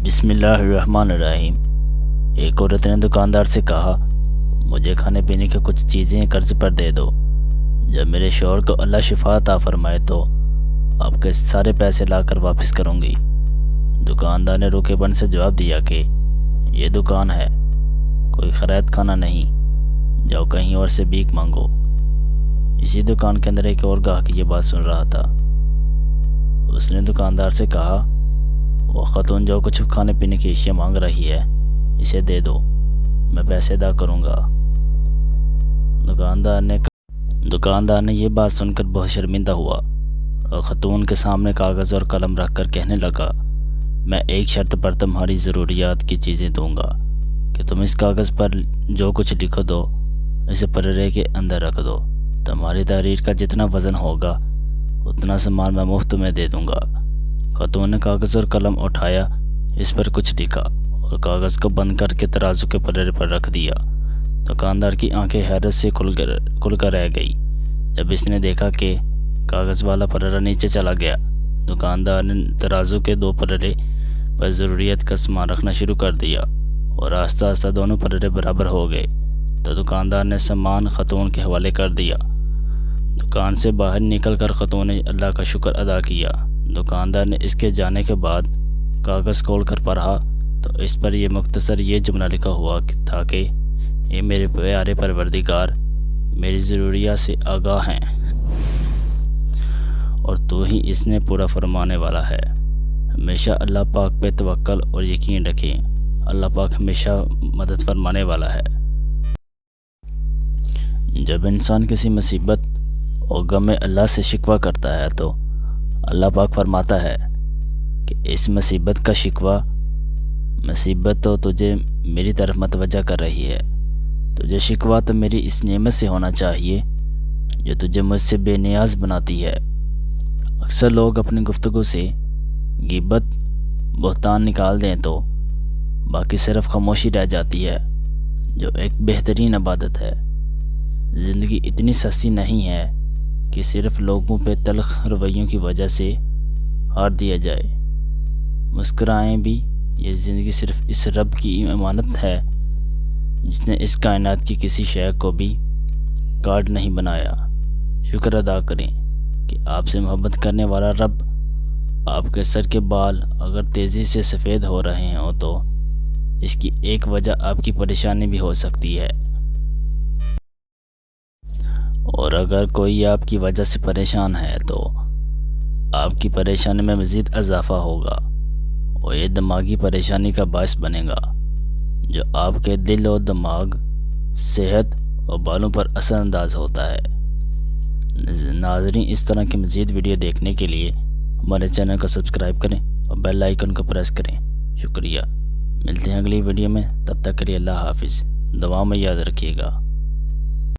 بسم اللہ الرحمن الرحیم۔ ایک عورت نے دکاندار سے کہا، مجھے کھانے پینے کی کچھ چیزیں قرض پر دے دو۔ جب میرے شوہر کو اللہ شفا عطا فرمائے تو آپ کے سارے پیسے لا کر واپس کروں گی۔ دکاندار نے روکے بن سے جواب دیا کہ یہ دکان ہے، کوئی خرید خانہ نہیں، جاؤ کہیں اور سے بھیک مانگو۔ اسی دکان کے اندر ایک اور گاہک یہ بات سن رہا تھا۔ اس نے دکاندار سے کہا، وہ خاتون جو کچھ کھانے پینے کی اشیاء مانگ رہی ہے اسے دے دو، میں پیسے ادا کروں گا۔ دکاندار نے یہ بات سن کر بہت شرمندہ ہوا اور خاتون کے سامنے کاغذ اور قلم رکھ کر کہنے لگا، میں ایک شرط پر تمہاری ضروریات کی چیزیں دوں گا کہ تم اس کاغذ پر جو کچھ لکھ دو اسے پررے کے اندر رکھ دو۔ تمہاری تحریر کا جتنا وزن ہوگا اتنا سامان میں مفت میں دے دوں گا۔ خاتون نے کاغذ اور قلم اٹھایا، اس پر کچھ لکھا اور کاغذ کو بند کر کے ترازو کے پلڑے پر رکھ دیا۔ دکاندار کی آنکھیں حیرت سے کھل کر رہ گئی جب اس نے دیکھا کہ کاغذ والا پلڑا نیچے چلا گیا۔ دکاندار نے ترازو کے دو پلڑے پر ضروریات کا سامان رکھنا شروع کر دیا اور آہستہ آہستہ دونوں پلڑے برابر ہو گئے تو دکاندار نے سامان خاتون کے حوالے کر دیا۔ دکان سے باہر نکل کر خاتون نے اللہ کا شکر ادا کیا۔ دکاندار نے اس کے جانے کے بعد کاغذ کھول کر پڑھا تو اس پر یہ مختصر یہ جملہ لکھا ہوا تھا کہ اے میرے پیارے پروردگار، میری ضروریات سے آگاہ ہیں اور تو ہی اس نے پورا فرمانے والا ہے۔ ہمیشہ اللہ پاک پہ توکل اور یقین رکھیں، اللہ پاک ہمیشہ مدد فرمانے والا ہے۔ جب انسان کسی مصیبت اور غم میں اللہ سے شکوہ کرتا ہے تو اللہ پاک فرماتا ہے کہ اس مصیبت کا شکوہ، مصیبت تو تجھے میری طرف متوجہ کر رہی ہے، تجھے شکوہ تو میری اس نعمت سے ہونا چاہیے جو تجھے مجھ سے بے نیاز بناتی ہے۔ اکثر لوگ اپنی گفتگو سے غیبت، بہتان نکال دیں تو باقی صرف خاموشی رہ جاتی ہے، جو ایک بہترین عبادت ہے۔ زندگی اتنی سستی نہیں ہے کہ صرف لوگوں پہ تلخ رویوں کی وجہ سے ہار دیا جائے۔ مسکرائیں بھی، یہ زندگی صرف اس رب کی امانت ہے جس نے اس کائنات کی کسی شے کو بھی کارڈ نہیں بنایا۔ شکر ادا کریں کہ آپ سے محبت کرنے والا رب آپ کے سر کے بال اگر تیزی سے سفید ہو رہے ہوں تو اس کی ایک وجہ آپ کی پریشانی بھی ہو سکتی ہے، اور اگر کوئی آپ کی وجہ سے پریشان ہے تو آپ کی پریشانی میں مزید اضافہ ہوگا اور یہ دماغی پریشانی کا باعث بنے گا جو آپ کے دل و دماغ، صحت اور بالوں پر اثر انداز ہوتا ہے۔ ناظرین، اس طرح کی مزید ویڈیو دیکھنے کے لیے ہمارے چینل کو سبسکرائب کریں اور بیل آئیکن کو پریس کریں۔ شکریہ۔ ملتے ہیں اگلی ویڈیو میں، تب تک کے لیے اللہ حافظ۔ دعا میں یاد رکھیے گا۔